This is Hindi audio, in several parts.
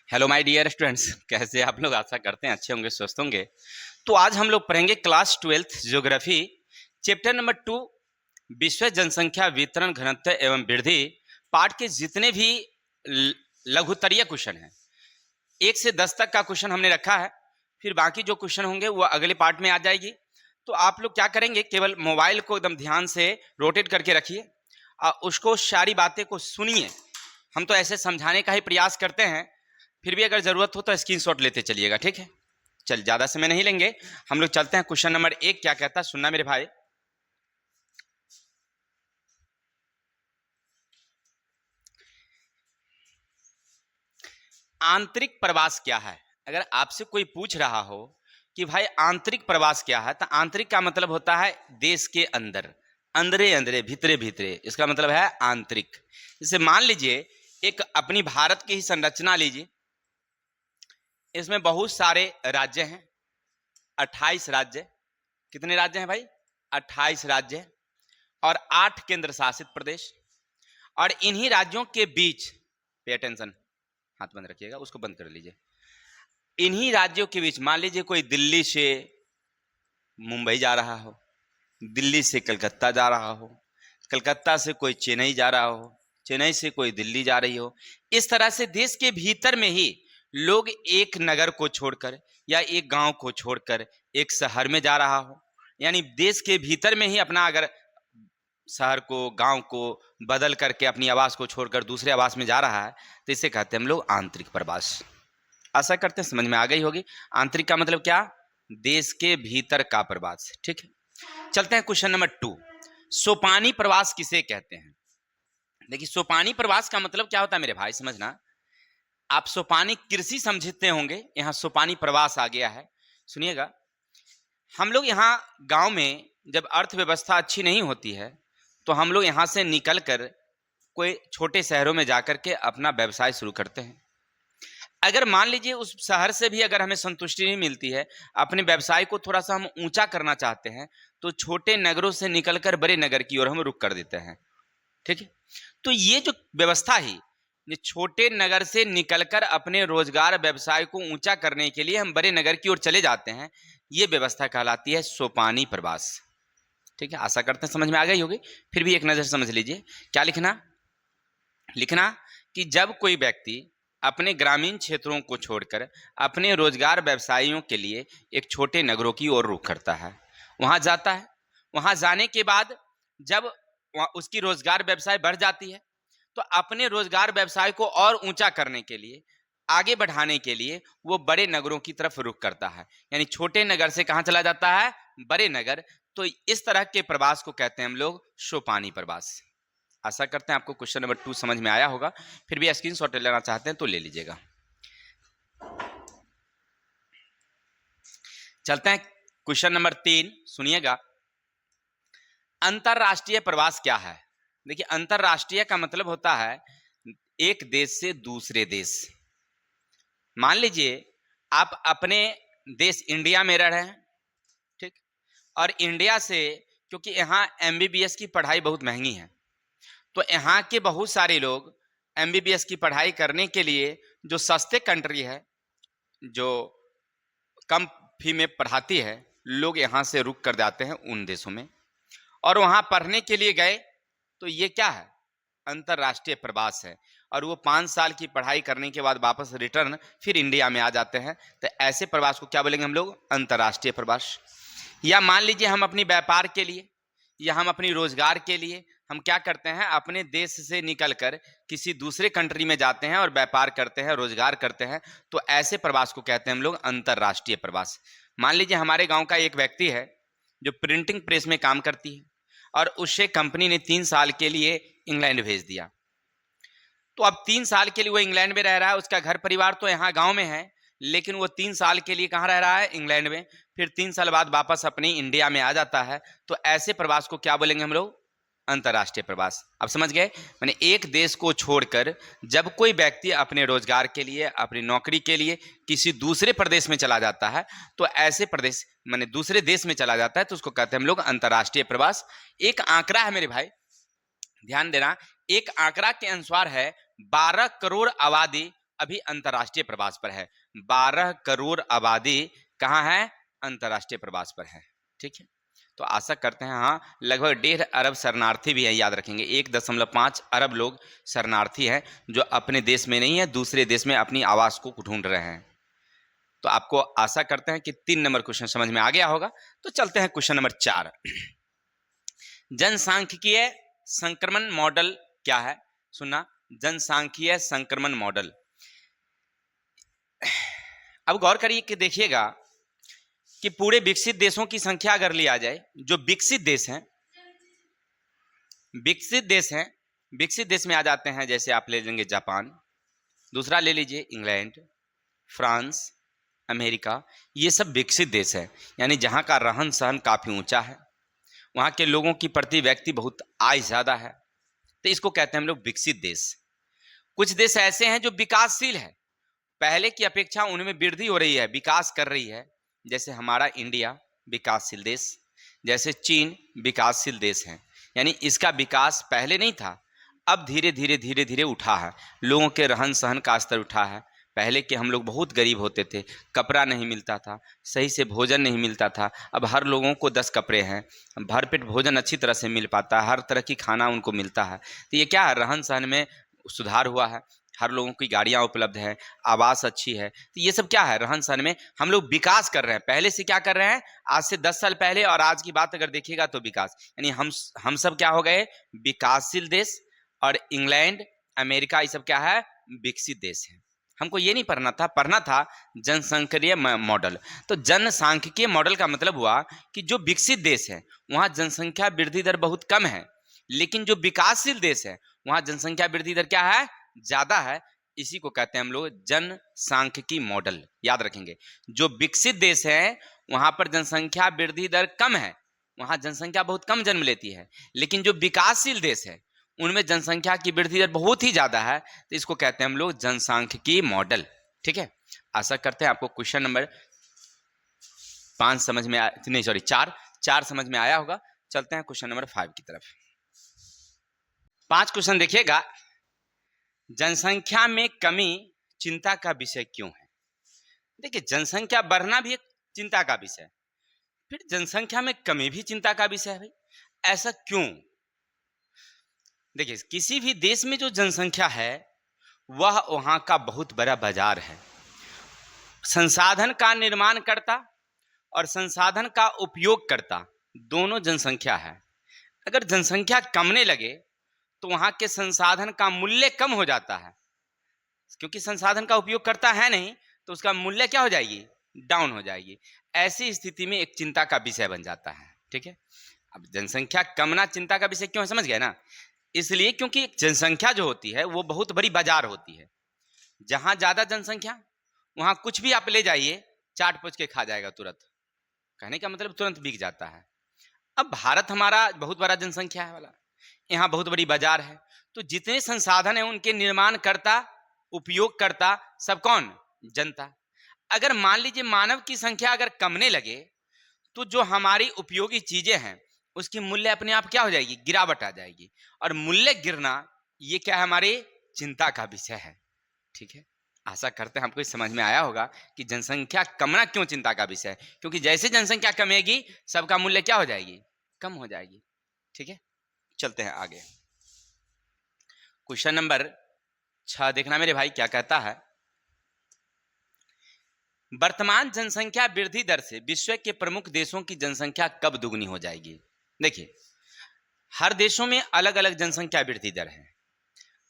हेलो माय डियर स्टूडेंट्स, कैसे आप लोग? आशा करते हैं अच्छे होंगे, स्वस्थ होंगे। तो आज हम लोग पढ़ेंगे class 12th geography, chapter number 2, विश्व जनसंख्या वितरण घनत्व एवं वृद्धि। पाठ के जितने भी ल- लघुत्तरीय क्वेश्चन हैं, 1 से 10 तक का क्वेश्चन हमने रखा है। फिर बाकी जो क्वेश्चन होंगे वो अगले पार्ट में आ जाएगी। तो आप लोग क्या करेंगे, केवल मोबाइल को एकदम ध्यान से रोटेट करके रखिए और उसको सारी बातें को सुनिए। हम तो ऐसे समझाने का ही प्रयास करते हैं, फिर भी अगर जरूरत हो तो स्क्रीनशॉट लेते चलिएगा, ठीक है? चल, ज्यादा समय नहीं लेंगे, हम लोग चलते हैं। क्वेश्चन नंबर 1 क्या कहता है, सुनना मेरे भाई। आंतरिक प्रवास क्या है? अगर आपसे कोई पूछ रहा हो कि भाई आंतरिक प्रवास क्या है, तो आंतरिक का मतलब होता है देश के अंदर, अंदरे अंदरे, भीतरे भीतरे, इसका मतलब है आंतरिक। जैसे मान लीजिए एक अपनी भारत की ही संरचना लीजिए, इसमें बहुत सारे राज्य हैं, 28 राज्य। कितने राज्य हैं भाई? 28 राज्य और 8 केंद्र शासित प्रदेश। और इन्हीं राज्यों के बीच, पे अटेंशन, हाथ बंद रखिएगा, उसको बंद कर लीजिए। इन्हीं राज्यों के बीच मान लीजिए कोई दिल्ली से मुंबई जा रहा हो, दिल्ली से कलकत्ता जा रहा हो, कलकत्ता से कोई चेन्नई जा रहा हो, चेन्नई से कोई दिल्ली जा रही हो। इस तरह से देश के भीतर में ही लोग एक नगर को छोड़कर या एक गांव को छोड़कर एक शहर में जा रहा हो, यानी देश के भीतर में ही अपना अगर शहर को, गांव को बदल करके अपनी आवास को छोड़कर दूसरे आवास में जा रहा है, तो इसे कहते हैं हम लोग आंतरिक प्रवास। आशा करते हैं समझ में आ गई होगी। आंतरिक का मतलब क्या? देश के भीतर का प्रवास, ठीक है। चलते हैं क्वेश्चन नंबर 2, सोपानी प्रवास किसे कहते हैं? देखिए, सोपानी प्रवास का मतलब क्या होता है मेरे भाई, समझना। आप सोपानी कृषि समझते होंगे, यहाँ सोपानी प्रवास आ गया है। सुनिएगा, हम लोग यहाँ गांव में जब अर्थव्यवस्था अच्छी नहीं होती है, तो हम लोग यहाँ से निकल कर कोई छोटे शहरों में जाकर के अपना व्यवसाय शुरू करते हैं। अगर मान लीजिए उस शहर से भी अगर हमें संतुष्टि नहीं मिलती है, अपने व्यवसाय को थोड़ा सा हम ऊंचा करना चाहते हैं, तो छोटे नगरों से निकलकर बड़े नगर की ओर हम रुख कर देते हैं, ठीक है। तो ये जो व्यवस्था ही, ये छोटे नगर से निकलकर अपने रोजगार व्यवसाय को ऊंचा करने के लिए हम बड़े नगर की ओर चले जाते हैं, ये व्यवस्था कहलाती है सोपानी प्रवास, ठीक है। आशा करते हैं समझ में आ गई होगी। फिर भी एक नजर समझ लीजिए, क्या लिखना? लिखना कि जब कोई व्यक्ति अपने ग्रामीण क्षेत्रों को छोड़कर अपने रोजगार व्यवसायों के लिए एक छोटे नगरों की ओर रुख करता है, वहां जाता है, वहां जाने के बाद जब उसकी रोजगार व्यवसाय बढ़ जाती है, तो अपने रोजगार व्यवसाय को और ऊंचा करने के लिए, आगे बढ़ाने के लिए वो बड़े नगरों की तरफ रुख करता है, यानी छोटे नगर से कहां चला जाता है? बड़े नगर। तो इस तरह के प्रवास को कहते हैं हम लोग सोपानी प्रवास। आशा करते हैं आपको क्वेश्चन नंबर 2 समझ में आया होगा। फिर भी स्क्रीनशॉट लेना चाहते हैं तो ले लीजिएगा। चलते हैं क्वेश्चन नंबर 3, सुनिएगा। अंतरराष्ट्रीय प्रवास क्या है? देखिए, अंतरराष्ट्रीय का मतलब होता है एक देश से दूसरे देश। मान लीजिए आप अपने देश इंडिया में रह रहे हैं, ठीक, और इंडिया से, क्योंकि यहाँ एमबीबीएस की पढ़ाई बहुत महंगी है, तो यहाँ के बहुत सारे लोग एमबीबीएस की पढ़ाई करने के लिए जो सस्ते कंट्री है, जो कम फी में पढ़ाती है, लोग यहाँ से रुक कर जाते हैं उन देशों में और वहाँ पढ़ने के लिए गए। तो ये क्या है? अंतरराष्ट्रीय प्रवास है। और वो 5 साल की पढ़ाई करने के बाद वापस रिटर्न फिर इंडिया में आ जाते हैं। तो ऐसे प्रवास को क्या बोलेंगे हम लोग? अंतरराष्ट्रीय प्रवास। या मान लीजिए हम अपनी व्यापार के लिए या हम अपनी रोजगार के लिए हम क्या करते हैं, अपने देश से निकलकर किसी दूसरे कंट्री में जाते हैं और व्यापार करते हैं, रोजगार करते हैं। तो ऐसे प्रवास को कहते हैं हम लोग अंतरराष्ट्रीय प्रवास। मान लीजिए हमारे गांव का एक व्यक्ति है जो प्रिंटिंग प्रेस में काम करती है और उसे कंपनी ने 3 साल के लिए इंग्लैंड भेज दिया। तो अब 3 साल के लिए वो इंग्लैंड में रह रहा है, उसका घर परिवार तो यहाँ गांव में है, लेकिन वो 3 साल के लिए कहाँ रह रहा है? इंग्लैंड में। फिर 3 साल बाद वापस अपनी इंडिया में आ जाता है। तो ऐसे प्रवास को क्या बोलेंगे हम लोग? अंतरराष्ट्रीय प्रवास। अब समझ गए? मैंने एक देश को छोड़कर जब कोई व्यक्ति अपने रोजगार के लिए, अपनी नौकरी के लिए किसी दूसरे प्रदेश में चला जाता है, तो ऐसे प्रदेश मैंने दूसरे देश में चला जाता है, तो उसको कहते हैं हम लोग अंतरराष्ट्रीय प्रवास। एक आंकड़ा है मेरे भाई, ध्यान देना, एक आंकड़ा के अनुसार है 12 करोड़ आबादी अभी अंतर्राष्ट्रीय प्रवास पर है। 12 करोड़ आबादी कहाँ है? अंतर्राष्ट्रीय प्रवास पर है। ठीक है, तो आशा करते हैं हाँ लगभग 1.5 अरब शरणार्थी भी है, याद रखेंगे 1.5 अरब लोग शरणार्थी हैं जो अपने देश में नहीं है, दूसरे देश में अपनी आवास को ढूंढ रहे हैं। तो आपको आशा करते हैं कि 3 नंबर क्वेश्चन समझ में आ गया होगा। तो चलते हैं क्वेश्चन नंबर 4। जनसांख्यिकीय संक्रमण मॉडल क्या है? सुनना, जनसांख्यिकीय संक्रमण मॉडल। अब गौर करिए कि देखिएगा कि पूरे विकसित देशों की संख्या अगर लिया जाए, जो विकसित देश हैं, विकसित देश में आ जाते हैं, जैसे आप ले लेंगे जापान, दूसरा ले लीजिए इंग्लैंड, फ्रांस, अमेरिका, ये सब विकसित देश है, यानी जहाँ का रहन सहन काफ़ी ऊंचा है, वहाँ के लोगों की प्रति व्यक्ति बहुत आय ज़्यादा है, तो इसको कहते हैं हम लोग विकसित देश। कुछ देश ऐसे हैं जो विकासशील है, पहले की अपेक्षा उनमें वृद्धि हो रही है, विकास कर रही है, जैसे हमारा इंडिया विकासशील देश, जैसे चीन विकासशील देश है, यानी इसका विकास पहले नहीं था, अब धीरे धीरे उठा है, लोगों के रहन सहन का स्तर उठा है। पहले के हम लोग बहुत गरीब होते थे, कपड़ा नहीं मिलता था, सही से भोजन नहीं मिलता था, अब हर लोगों को 10 कपड़े हैं, भरपेट भोजन अच्छी तरह से मिल पाता है, हर तरह की खाना उनको मिलता है। तो ये क्या है, रहन सहन में सुधार हुआ है, हर लोगों की गाड़ियाँ उपलब्ध है, आवास अच्छी है, तो ये सब क्या है, रहन सहन में हम लोग विकास कर रहे हैं। पहले से क्या कर रहे हैं, आज से 10 साल पहले और आज की बात अगर देखिएगा तो विकास, यानी हम सब क्या हो गए, विकासशील देश, और इंग्लैंड, अमेरिका, ये सब क्या है, विकसित देश है। हमको ये नहीं पढ़ना था जनसांख्यिकीय मॉडल। तो जनसांख्यिकीय मॉडल का मतलब हुआ कि जो विकसित देश है वहाँ जनसंख्या वृद्धि दर बहुत कम है, लेकिन जो विकासशील देश है वहाँ जनसंख्या वृद्धि दर क्या है, ज्यादा है। इसी को कहते हैं हम लोग जनसांख्यिकी मॉडल, याद रखेंगे। जो विकसित देश है वहां पर जनसंख्या वृद्धि दर कम है, वहां जनसंख्या बहुत कम जन्म लेती है, लेकिन जो विकासशील देश है उनमें जनसंख्या की वृद्धि दर बहुत ही ज्यादा है, तो इसको कहते हैं हम लोग जनसांख्यिकी मॉडल। ठीक है, आशा करते हैं आपको क्वेश्चन नंबर 5 समझ में नहीं सॉरी 4 समझ में आया होगा। चलते हैं क्वेश्चन नंबर 5 की तरफ। 5 क्वेश्चन देखिएगा, जनसंख्या में कमी चिंता का विषय क्यों है? देखिए, जनसंख्या बढ़ना भी एक चिंता का विषय है, फिर जनसंख्या में कमी भी चिंता का विषय है। भाई ऐसा क्यों? देखिए, किसी भी देश में जो जनसंख्या है वह वहां का बहुत बड़ा बाजार है। संसाधन का निर्माण करता और संसाधन का उपयोग करता दोनों जनसंख्या है। अगर जनसंख्या कमने लगे तो वहां के संसाधन का मूल्य कम हो जाता है, क्योंकि संसाधन का उपयोग करता है नहीं, तो उसका मूल्य क्या हो जाएगी, डाउन हो जाएगी। ऐसी स्थिति में एक चिंता का विषय बन जाता है। ठीक है, अब जनसंख्या कमना चिंता का विषय क्यों है, समझ गए ना? इसलिए क्योंकि जनसंख्या जो होती है वो बहुत बड़ी बाजार होती है। जहां ज्यादा जनसंख्या वहां कुछ भी आप ले जाइए, चाट पोच के खा जाएगा तुरंत, कहने का मतलब तुरंत बिक जाता है। अब भारत हमारा बहुत बड़ा जनसंख्या है वाला, यहाँ बहुत बड़ी बाजार है, तो जितने संसाधन है उनके निर्माण करता, उपयोग करता सब कौन, जनता। अगर मान लीजिए मानव की संख्या अगर कमने लगे तो जो हमारी उपयोगी चीजें हैं उसकी मूल्य अपने आप क्या हो जाएगी, गिरावट आ जाएगी, और मूल्य गिरना ये क्या है, हमारी चिंता का विषय है। ठीक है, आशा करते हैं आपको समझ में आया होगा कि जनसंख्या कमना क्यों चिंता का विषय है, क्योंकि जैसे जनसंख्या कमेगी सबका मूल्य क्या हो जाएगी, कम हो जाएगी। ठीक है, चलते हैं आगे। क्वेश्चन नंबर 6 देखना मेरे भाई, क्या कहता है, वर्तमान जनसंख्या वृद्धि दर से विश्व के प्रमुख देशों की जनसंख्या कब दुगनी हो जाएगी? देखिए, हर देशों में अलग अलग जनसंख्या वृद्धि दर है।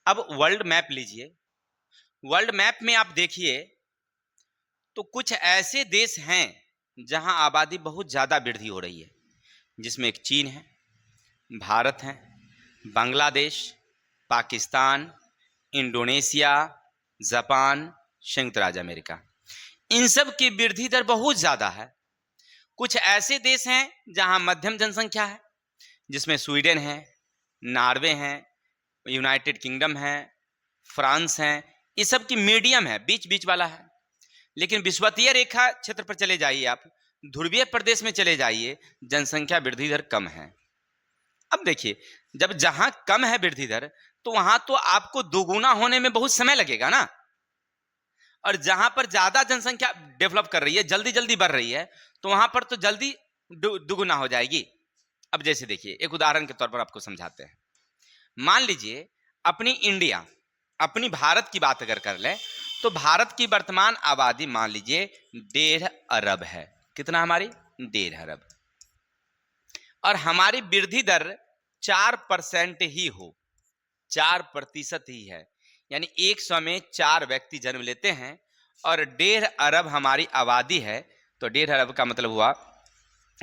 अब वर्ल्ड मैप लीजिए, वर्ल्ड मैप में आप देखिए तो कुछ ऐसे देश हैं जहां आबादी बहुत ज्यादा वृद्धि हो रही है, जिसमें एक चीन है, भारत है, बांग्लादेश, पाकिस्तान, इंडोनेशिया, जापान, संयुक्त राज्य अमेरिका। इन सब की वृद्धि दर बहुत ज्यादा है। कुछ ऐसे देश हैं जहां मध्यम जनसंख्या है, जिसमें स्वीडन है, नॉर्वे है, यूनाइटेड किंगडम है, फ्रांस है, ये सब की मीडियम है, बीच बीच वाला है। लेकिन विषुवतीय रेखा क्षेत्र पर चले जाइए आप, ध्रुवीय प्रदेश में चले जाइए, जनसंख्या वृद्धि दर कम है। अब देखिए, जब जहां कम है वृद्धि दर तो वहां तो आपको दोगुना होने में बहुत समय लगेगा ना, और जहां पर ज्यादा जनसंख्या डेवलप कर रही है, जल्दी जल्दी बढ़ रही है, तो वहां पर तो जल्दी दुगुना हो जाएगी। अब जैसे देखिए, एक उदाहरण के तौर पर आपको समझाते हैं। मान लीजिए अपनी इंडिया, अपनी भारत की बात अगर कर लें, तो भारत की वर्तमान आबादी मान लीजिए 1.5 अरब है। कितना हमारी? 1.5 अरब। और हमारी वृद्धि दर 4% ही हो, 4% ही है, यानी 100 में 4 व्यक्ति जन्म लेते हैं और 1.5 अरब हमारी आबादी है। तो 1.5 अरब का मतलब हुआ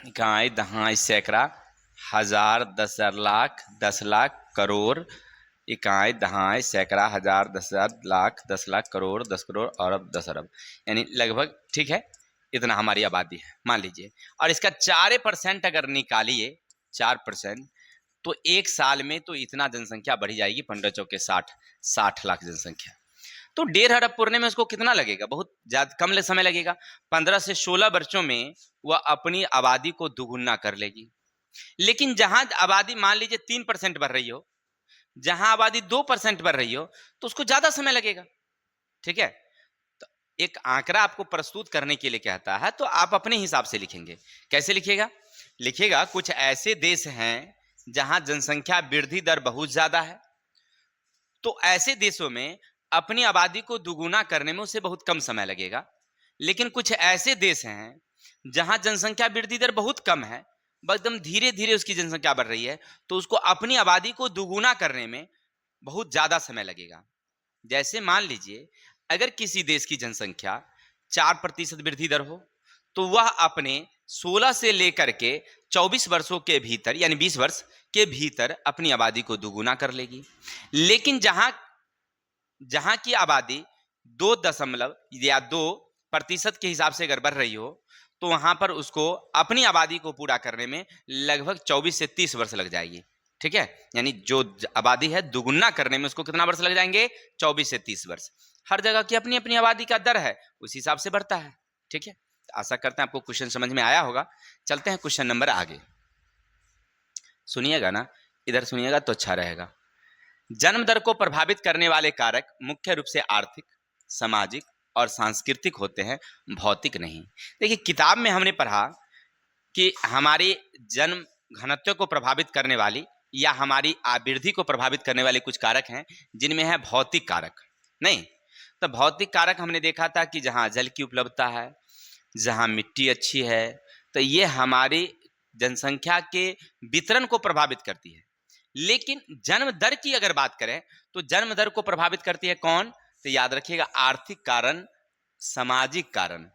इकाई, दहाई, सैकड़ा, हजार, 10,000, लाख, 10 लाख, करोड़, इकाई, दहाई, सैकड़ा, हजार, 10,000, लाख, 10 लाख, करोड़, 10 करोड़, अरब, 10 अरब, यानी लगभग, ठीक है, इतना हमारी आबादी है मान लीजिए। और इसका 4% अगर निकालिए, 4%, तो एक साल में तो इतना जनसंख्या बढ़ी जाएगी, 15 चौके 60, 60 लाख जनसंख्या। तो 1.5 अरब पुरने में उसको कितना लगेगा? बहुत ज्यादा कम समय लगेगा। 15 से 16 वर्षों में वह अपनी आबादी को दुगुना कर लेगी। लेकिन जहां आबादी मान लीजिए 3% बढ़ रही हो, जहां आबादी 2% बढ़ रही हो, तो उसको ज्यादा समय लगेगा। ठीक है, तो एक आंकड़ा आपको प्रस्तुत करने के लिए कहता है, तो आप अपने हिसाब से लिखेंगे। कैसे लिखेगा? लिखेगा कुछ ऐसे देश हैं जहां जनसंख्या वृद्धि दर बहुत ज्यादा है, तो ऐसे देशों में अपनी आबादी को दुगुना करने में उसे बहुत कम समय लगेगा। लेकिन कुछ ऐसे देश हैं जहां जनसंख्या वृद्धि दर बहुत कम है, एकदम धीरे धीरे उसकी जनसंख्या बढ़ रही है, तो उसको अपनी आबादी को दुगुना करने में बहुत ज्यादा समय लगेगा। जैसे मान लीजिए अगर किसी देश की जनसंख्या 4% वृद्धि दर हो, तो वह अपने 16 से लेकर के 24 वर्षों के भीतर, यानी 20 वर्ष के भीतर अपनी आबादी को दुगुना कर लेगी। लेकिन जहां जहां की आबादी 2% के हिसाब से अगर बढ़ रही हो, तो वहां पर उसको अपनी आबादी को पूरा करने में लगभग 24 से 30 वर्ष लग जाएगी। ठीक है, यानी जो आबादी है दुगुना करने में उसको कितना वर्ष लग जाएंगे? 24 से 30 वर्ष। हर जगह की अपनी अपनी आबादी का दर है, उस हिसाब से बढ़ता है। ठीक है, आशा करते हैं आपको क्वेश्चन समझ में आया होगा। चलते हैं क्वेश्चन नंबर आगे, सुनिएगा ना, इधर सुनिएगा तो अच्छा रहेगा। जन्म दर को प्रभावित करने वाले कारक मुख्य रूप से आर्थिक, सामाजिक और सांस्कृतिक होते हैं, भौतिक नहीं। देखिए, किताब में हमने पढ़ा कि हमारी जन्म घनत्व को प्रभावित करने वाली या हमारी वृद्धि को प्रभावित करने वाले कुछ कारक हैं, जिनमें है भौतिक कारक। नहीं, तो भौतिक कारक हमने देखा था कि जहाँ जल की उपलब्धता है, जहाँ मिट्टी अच्छी है, तो ये हमारी जनसंख्या के वितरण को प्रभावित करती है। लेकिन जन्म दर की अगर बात करें, तो जन्म दर को प्रभावित करती है कौन? तो याद रखिएगा, आर्थिक कारण, सामाजिक कारण।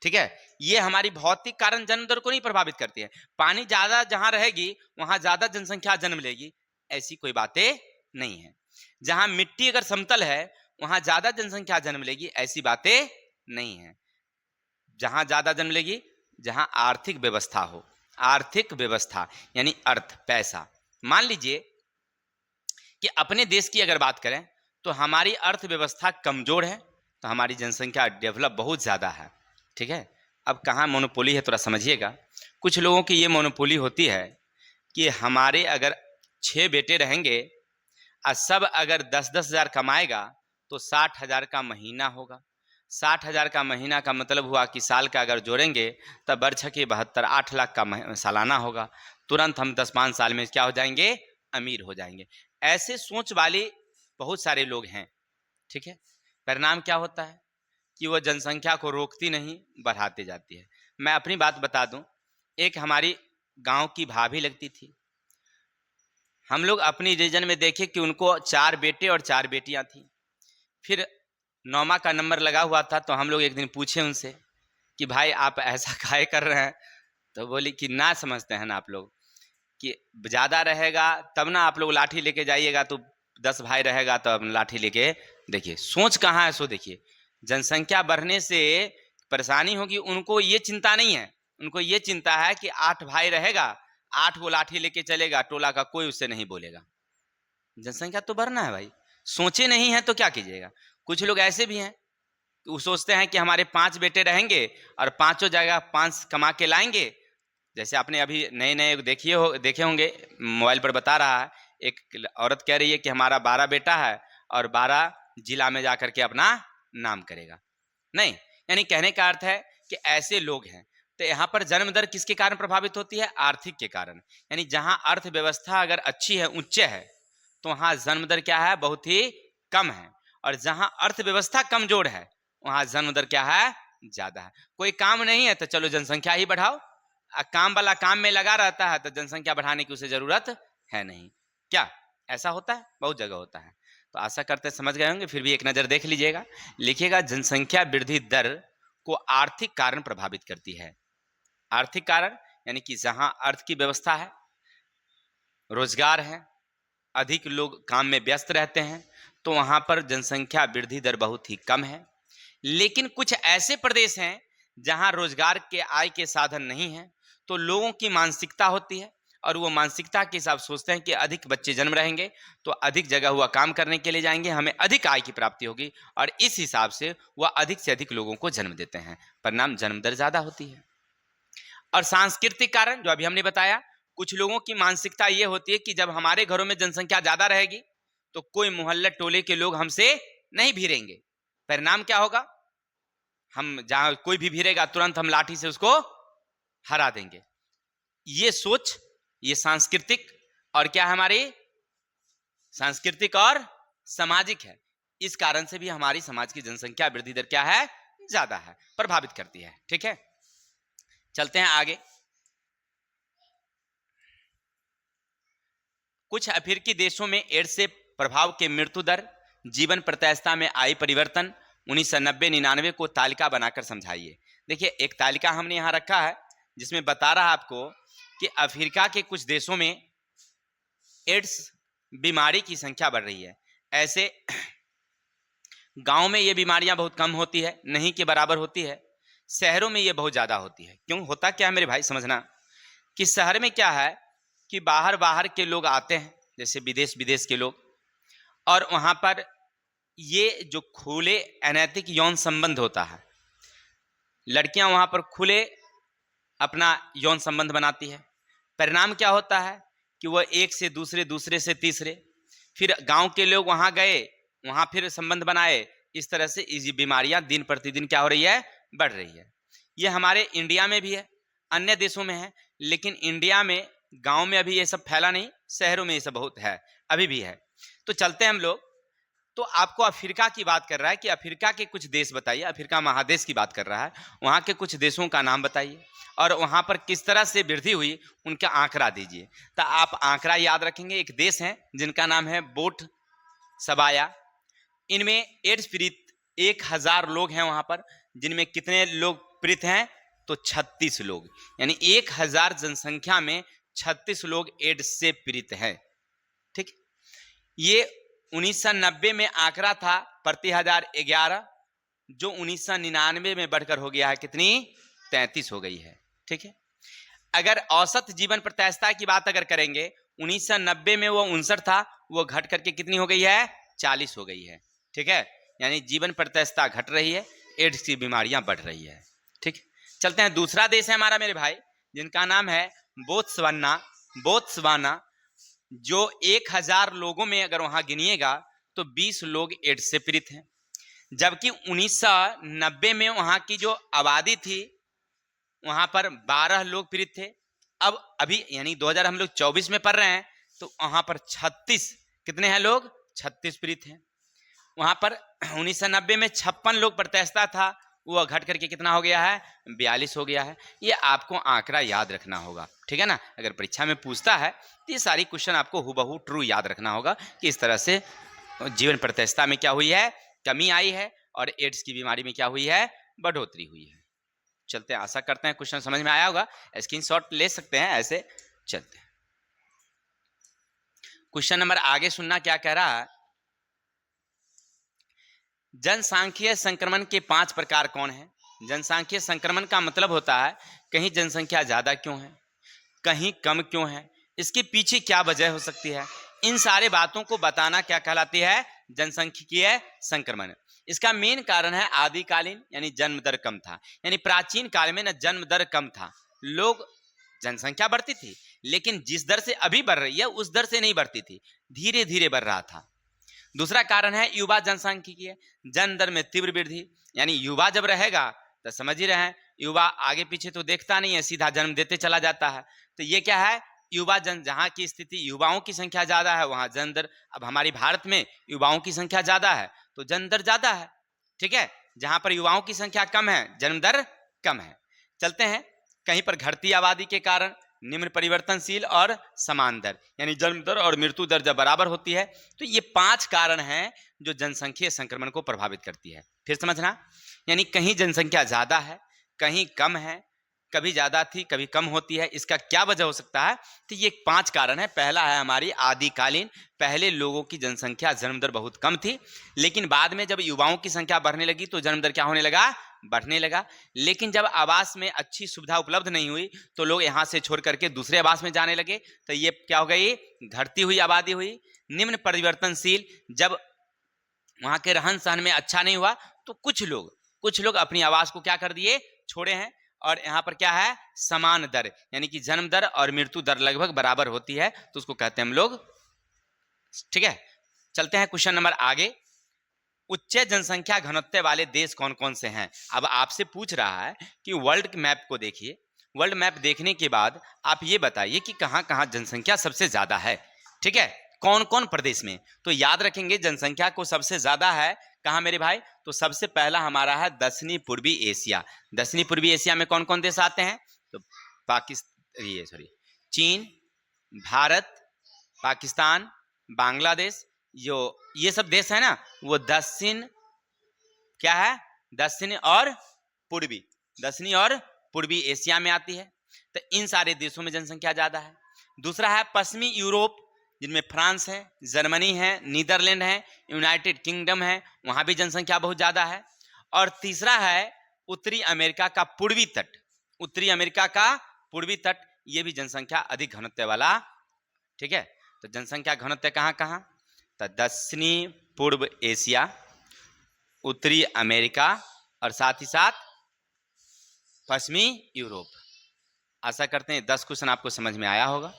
ठीक है, ये हमारी भौतिक कारण जन्म दर को नहीं प्रभावित करती है। पानी ज्यादा जहां रहेगी वहां ज्यादा जनसंख्या जन्म लेगी, ऐसी कोई बातें नहीं है। जहां मिट्टी अगर समतल है वहां ज्यादा जनसंख्या जन्म लेगी, ऐसी बातें नहीं है। जहां ज्यादा जन्म लेगी, जहां आर्थिक व्यवस्था हो, आर्थिक व्यवस्था यानी अर्थ, पैसा। मान लीजिए कि अपने देश की अगर बात करें, तो हमारी अर्थव्यवस्था कमजोर है, तो हमारी जनसंख्या डेवलप बहुत ज्यादा है। ठीक है, अब कहाँ मोनोपोली है थोड़ा समझिएगा। कुछ लोगों की ये मोनोपोली होती है कि हमारे अगर 6 बेटे रहेंगे और सब अगर 10-10 हजार कमाएगा, तो 60,000 का महीना होगा। 60,000 का महीना का मतलब हुआ कि साल का अगर जोड़ेंगे तब वर्ष के 72, 8 लाख का सालाना होगा। तुरंत हम 10-5 साल में क्या हो जाएंगे? अमीर हो जाएंगे। ऐसे सोच वाले बहुत सारे लोग हैं। ठीक है, परिणाम क्या होता है कि वह जनसंख्या को रोकती नहीं, बढ़ाते जाती है। मैं अपनी बात बता दूं, एक हमारी गांव की भाभी लगती थी। हम लोग अपनी रीजन में देखे कि उनको 4 बेटे और 4 बेटियां थी। फिर 9वां का नंबर लगा हुआ था, तो हम लोग एक दिन पूछे उनसे कि भाई आप ऐसा काहे कर रहे हैं? तो बोली कि ना समझते हैं ना आप लोग कि ज़्यादा रहेगा तब ना आप लोग लाठी लेके जाइएगा, तो 10 भाई रहेगा तो अब लाठी लेके। देखिए सोच कहाँ है, सो देखिए, जनसंख्या बढ़ने से परेशानी होगी, उनको ये चिंता नहीं है। उनको ये चिंता है कि 8 भाई रहेगा, 8 वो लाठी लेके चलेगा, टोला का कोई उससे नहीं बोलेगा। जनसंख्या तो बढ़ना है भाई, सोचे नहीं है तो क्या कीजिएगा। कुछ लोग ऐसे भी हैं, वो सोचते हैं कि हमारे 5 बेटे रहेंगे और पांचों जगह 5 कमा के लाएंगे। जैसे आपने अभी नए नए देखे होंगे, मोबाइल पर बता रहा है, एक औरत कह रही है कि हमारा 12 बेटा है और 12 जिला में जाकर के अपना नाम करेगा। नहीं, यानी कहने का अर्थ है कि ऐसे लोग हैं। तो यहाँ पर जन्म दर किसके कारण प्रभावित होती है? आर्थिक के कारण। यानी जहां अर्थव्यवस्था अगर अच्छी है, उच्च है, तो वहां जन्म दर क्या है? बहुत ही कम है। और जहां अर्थव्यवस्था कमजोर है, वहां जन्म दर क्या है? ज्यादा है। कोई काम नहीं है तो चलो जनसंख्या ही बढ़ाओ, काम वाला काम में लगा रहता है तो जनसंख्या बढ़ाने की उसे जरूरत है नहीं। क्या ऐसा होता है? बहुत जगह होता है। तो आशा करते समझ गए होंगे, फिर भी एक नजर देख लीजिएगा। लिखिएगा, जनसंख्या वृद्धि दर को आर्थिक कारण प्रभावित करती है। आर्थिक कारण यानी कि जहां अर्थ की व्यवस्था है, रोजगार है, अधिक लोग काम में व्यस्त रहते हैं, तो वहां पर जनसंख्या वृद्धि दर बहुत ही कम है। लेकिन कुछ ऐसे प्रदेश हैं जहां रोजगार के आय के साधन नहीं है, तो लोगों की मानसिकता होती है और वो मानसिकता के हिसाब सोचते हैं कि अधिक बच्चे जन्म रहेंगे तो अधिक जगह हुआ काम करने के लिए जाएंगे, हमें अधिक आय की प्राप्ति होगी, और इस हिसाब से वह अधिक से अधिक लोगों को जन्म देते हैं। परिणाम जन्म दर ज्यादा होती है। और सांस्कृतिक कारण जो अभी हमने बताया, कुछ लोगों की मानसिकता ये होती है कि जब हमारे घरों में जनसंख्या ज्यादा रहेगी तो कोई मोहल्ले टोले के लोग हमसे नहीं भिड़ेंगे। परिणाम क्या होगा? हम जहां कोई भी भिड़ेगा तुरंत हम लाठी से उसको हरा देंगे। ये सोच, ये सांस्कृतिक और क्या है, हमारी सांस्कृतिक और सामाजिक है। इस कारण से भी हमारी समाज की जनसंख्या वृद्धि दर क्या है? ज्यादा है, प्रभावित करती है। ठीक है, चलते हैं आगे। कुछ अफ्रीकी देशों में एड्स से प्रभाव के मृत्यु दर, जीवन प्रत्याशा में आई परिवर्तन 1990-99 को तालिका बनाकर समझाइए। देखिए, एक तालिका हमने यहां रखा है जिसमें बता रहा है आपको कि अफ्रीका के कुछ देशों में एड्स बीमारी की संख्या बढ़ रही है। ऐसे गांव में ये बीमारियां बहुत कम होती है, नहीं के बराबर होती है। शहरों में ये बहुत ज्यादा होती है। क्यों होता क्या है मेरे भाई, समझना कि शहर में क्या है कि बाहर बाहर के लोग आते हैं, जैसे विदेश के लोग, और वहां पर ये जो खुले अनैतिक यौन संबंध होता है, लड़कियां वहां पर खुले अपना यौन संबंध बनाती है। परिणाम क्या होता है कि वह एक से दूसरे, दूसरे से तीसरे, फिर गांव के लोग वहां गए, वहां फिर संबंध बनाए। इस तरह से ये बीमारियां दिन प्रतिदिन क्या हो रही है? बढ़ रही है। ये हमारे इंडिया में भी है, अन्य देशों में है, लेकिन इंडिया में गांव में अभी ये सब फैला नहीं, शहरों में ये सब बहुत है, अभी भी है। तो चलते हैं हम लोग। तो आपको अफ्रीका की बात कर रहा है कि अफ्रीका के कुछ देश बताइए, अफ्रीका महादेश की बात कर रहा है, वहाँ के कुछ देशों का नाम बताइए और वहाँ पर किस तरह से वृद्धि हुई उनका आंकड़ा दीजिए। तो आप आंकड़ा याद रखेंगे। एक देश है जिनका नाम है बोत्सवाना। इनमें एड्स पीड़ित 1000 लोग हैं वहाँ पर, जिनमें कितने लोग पीड़ित हैं? तो 36 लोग, यानी 1000 जनसंख्या में 36 लोग एड्स से पीड़ित हैं। ठीक, ये 1990 में आंकड़ा था प्रति 1011, जो 1999 में बढ़कर हो गया है कितनी? 33 हो गई है। ठीक है, अगर औसत जीवन प्रत्याशा की बात अगर करेंगे, 1990 में वो 59 था, वो घट करके कितनी हो गई है? 40 हो गई है। ठीक है, यानी जीवन प्रत्याशा घट रही है, एड्स की बीमारियां बढ़ रही है। ठीक, चलते हैं। दूसरा देश है हमारा मेरे भाई, जिनका नाम है बोत्सवाना, जो 1000 लोगों में अगर वहां गिनिएगा तो 20 लोग एड्स से पीड़ित हैं। जबकि 1990 में वहां की जो आबादी थी, वहां पर 12 लोग पीड़ित थे। अब अभी यानी 2000 हम लोग 24 में पढ़ रहे हैं, तो वहां पर 36 कितने हैं लोग? 36 पीड़ित हैं। वहां पर 1990 में 56 लोग प्रत्याशा था, वो घट करके कितना हो गया है? 42 हो गया है। ये आपको आंकड़ा याद रखना होगा। ठीक है ना, अगर परीक्षा में पूछता है तो ये सारी क्वेश्चन आपको हुबहू ट्रू याद रखना होगा कि इस तरह से जीवन प्रत्याशा में क्या हुई है? कमी आई है, और एड्स की बीमारी में क्या हुई है? बढ़ोतरी हुई है। चलते हैं, आशा करते हैं क्वेश्चन समझ में आया होगा, स्क्रीनशॉट ले सकते हैं ऐसे। चलते हैं क्वेश्चन नंबर आगे सुनना क्या कह रहा है। जनसांख्यिकीय संक्रमण के 5 प्रकार कौन है? जनसांख्यिकीय संक्रमण का मतलब होता है कहीं जनसंख्या ज्यादा क्यों है, कहीं कम क्यों है, इसके पीछे क्या वजह हो सकती है। इन सारे बातों को बताना क्या कहलाती है? जनसांख्यिकीय संक्रमण। इसका मेन कारण है आदिकालीन, यानी जन्म दर कम था। यानी प्राचीन काल में ना जन्म दर कम था, लोग जनसंख्या बढ़ती थी, लेकिन जिस दर से अभी बढ़ रही है उस दर से नहीं बढ़ती थी, धीरे धीरे बढ़ रहा था। दूसरा कारण है युवा जनसांख्यिकीय, जन्म दर में तीव्र वृद्धि, यानी युवा जब रहेगा तो समझ ही रहे हैं, युवा आगे पीछे तो देखता नहीं है, सीधा जन्म देते चला जाता है। तो ये क्या है, युवा जहाँ की स्थिति युवाओं की संख्या ज्यादा है वहां जन्म दर, अब हमारी भारत में युवाओं की संख्या ज्यादा है तो जन्म दर ज्यादा है, ठीक है। जहां पर युवाओं की संख्या कम है जन्म दर कम है। चलते हैं, कहीं पर घटती आबादी के कारण निम्न परिवर्तनशील और समान दर, यानी जन्म दर और मृत्यु दर जब बराबर होती है तो ये 5 कारण हैं जो जनसंख्या संक्रमण को प्रभावित करती है। फिर समझना, यानी कहीं जनसंख्या ज्यादा है, कहीं कम है, कभी ज्यादा थी कभी कम होती है, इसका क्या वजह हो सकता है, तो ये 5 कारण है। पहला है हमारी आदिकालीन, पहले लोगों की जनसंख्या जन्म दर बहुत कम थी, लेकिन बाद में जब युवाओं की संख्या बढ़ने लगी तो जन्म दर क्या होने लगा, बढ़ने लगा। लेकिन जब आवास में अच्छी सुविधा उपलब्ध नहीं हुई तो लोग यहाँ से छोड़ करके दूसरे आवास में जाने लगे, तो ये क्या हो गई, घटती हुई आबादी हुई। निम्न परिवर्तनशील, जब वहां के रहन सहन में अच्छा नहीं हुआ तो कुछ लोग अपनी आवास को क्या कर दिए, छोड़े हैं। और यहाँ पर क्या है, समान दर, यानी कि जन्म दर और मृत्यु दर लगभग बराबर होती है तो उसको कहते हैं हम लोग, ठीक है। चलते हैं क्वेश्चन नंबर आगे, उच्च जनसंख्या घनत्व वाले देश कौन कौन से हैं। अब आपसे पूछ रहा है कि वर्ल्ड मैप को देखिए, वर्ल्ड मैप देखने के बाद आप ये बताइए कि कहाँ कहाँ जनसंख्या सबसे ज्यादा है, ठीक है, कौन कौन प्रदेश में। तो याद रखेंगे जनसंख्या को सबसे ज्यादा है कहाँ मेरे भाई, तो सबसे पहला हमारा है दक्षिणी पूर्वी एशिया। दक्षिणी पूर्वी एशिया में कौन कौन देश आते हैं, तो चीन, भारत, पाकिस्तान, बांग्लादेश, जो ये सब देश है ना वो दक्षिण क्या है, दक्षिणी और पूर्वी एशिया में आती है। तो इन सारे देशों में जनसंख्या ज्यादा है। दूसरा है पश्चिमी यूरोप, जिनमें फ्रांस है, जर्मनी है, नीदरलैंड है, यूनाइटेड किंगडम है, वहां भी जनसंख्या बहुत ज्यादा है। और तीसरा है उत्तरी अमेरिका का पूर्वी तट, उत्तरी अमेरिका का पूर्वी तट, ये भी जनसंख्या अधिक घनत्व वाला, ठीक है। तो जनसंख्या घनत्व कहाँ कहाँ, तो दक्षिणी पूर्व एशिया, उत्तरी अमेरिका और साथ ही साथ पश्चिमी यूरोप। आशा करते हैं 10 क्वेश्चन आपको समझ में आया होगा।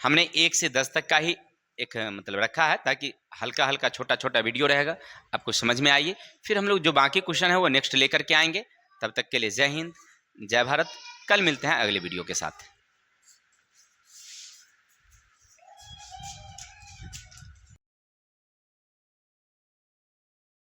हमने 1 से 10 तक का ही एक मतलब रखा है ताकि हल्का हल्का छोटा छोटा वीडियो रहेगा, आपको समझ में आइए। फिर हम लोग जो बाकी क्वेश्चन है वो नेक्स्ट लेकर के आएंगे। तब तक के लिए जय हिंद, जय भारत। कल मिलते हैं अगले वीडियो के साथ।